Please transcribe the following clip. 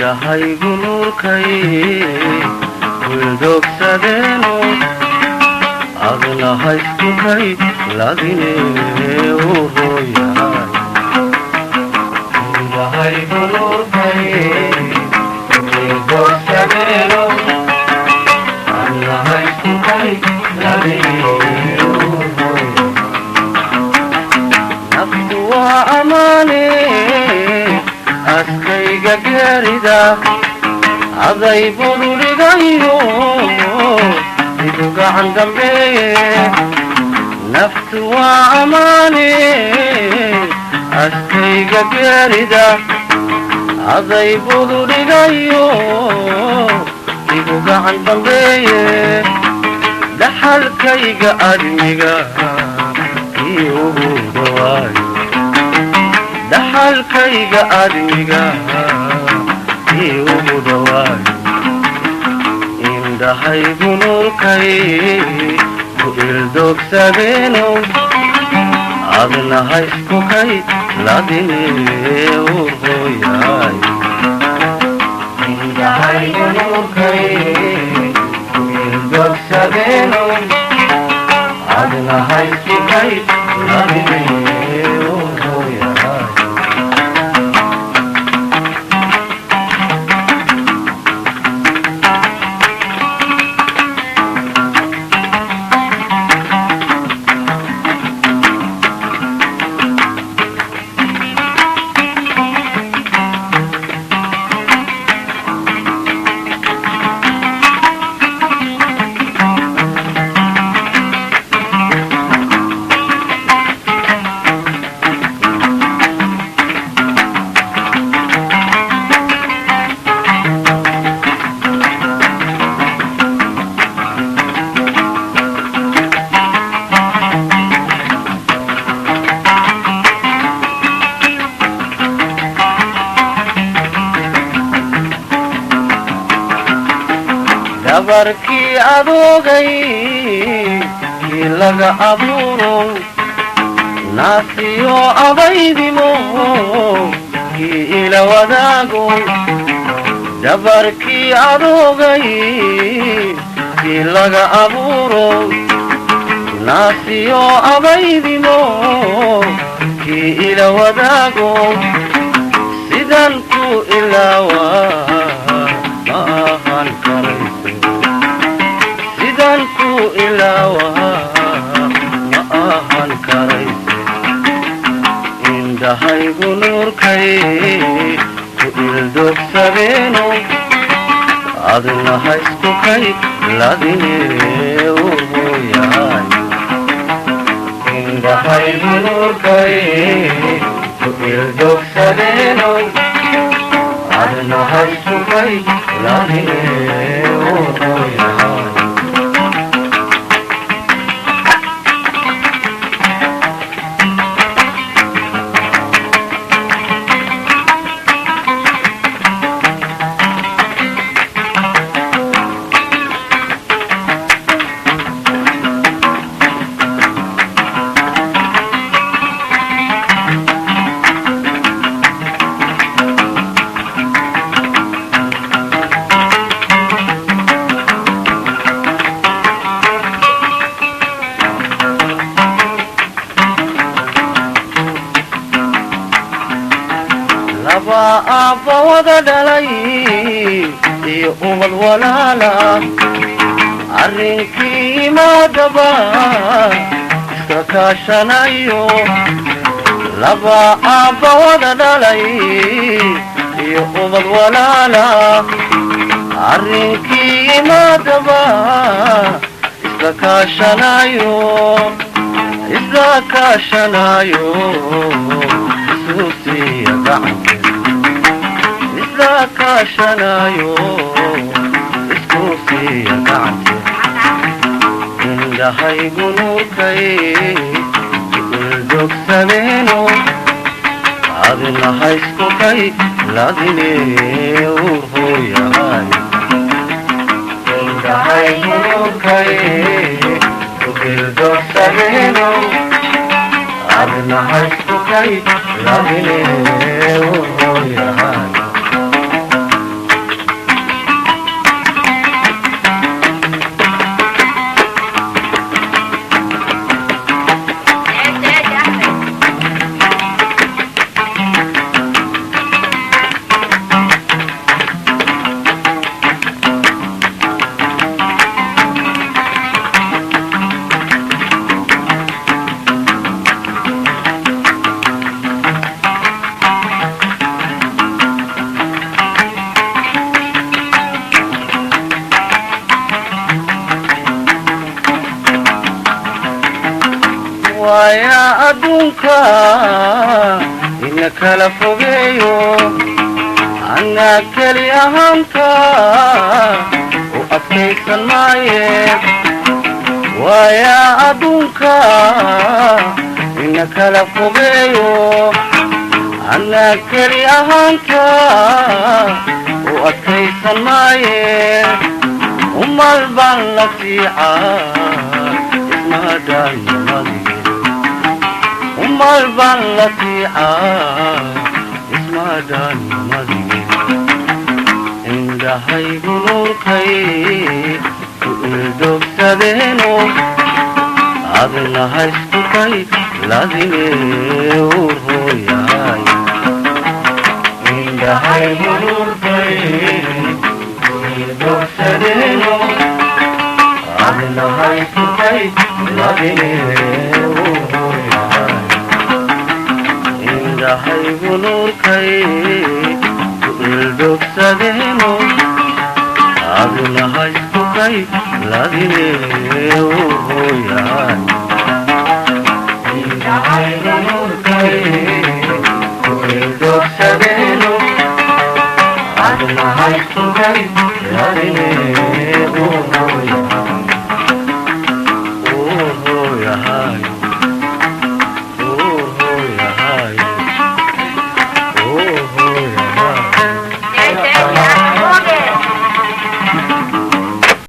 indhahaygu nuurkay wildogsadeeno adna hayskukay ladine u hooyahay indhahaygu nuurkay wildogsadeeno adna hayskukay ladine u hooyahay naftu waa amaane askayga geerida aday budurigayo igu gacan dambeeye naftu waa amaane askayga geerida aday budurigayo igu gacan dambeeye dhaxalkayga admiga iugu dhawaayo dhaxalkayga admiga iugu dhawaayo indhahaygu nuurkay ku ildogsadeeno adna hayskukay ladine u hooyahay indhahaygu nuurkay ku ildogsadeeno adna hayskukay ladine u hooyahay dabarkii adoogay kii laga abuuro naasiyo abaydimo kii ila wadaago dabarkii adoogay kii laga abuuro naasiyo abaydimo kii ila wadaago sidan ku ilaawaa ma ahan karayso sidan ku ilaawaa ma ahan karayso indhahaygu nuurkay ku ildogsadeeno adna hayskukay ladine u hooyahay indhahaygu nuurkay ku ildogsadeeno adna hayskukay ladine u hooyahay laba aabba wada dhalay iyo ubad walaala arrinkii imaadaba iska kaashanayo laba aabba wada dhalay iyo ubad walaala arrinkii imaadaba iska kaashanayo iska kaashanayo isusiya gacanta iska kaashanayo iskusiya gacanta indhahaygu nuurkay ildogsadeeno adna hayskukay ladine u hooyahay indhahaygu nuurkay ildogsadeeno adna hayskukay ladine u hooyahay waaya adduunka ina kala fogeeyo anaa keli ahaanta u adkaysan maaye waaya adduunka ina kala fogeeyo anaa keli ahaanta u adkaysan maaye umal baan la fiicaa umal baan la fiicaa ismaadaan madige indhahaygu nuurkay ku ildogsadeeno adna haystukay ladine uur hooyahay indhahaygu nuurkay ku ildogsadeeno adna haystukay ladine uur hooyahay indhahaygu nuurkay ku ildogsadeeno adna haystukay ladine uur hooyahay indhahaygu nuurkay ku ildogsadeeno adna haystukay ladine uur hooyahay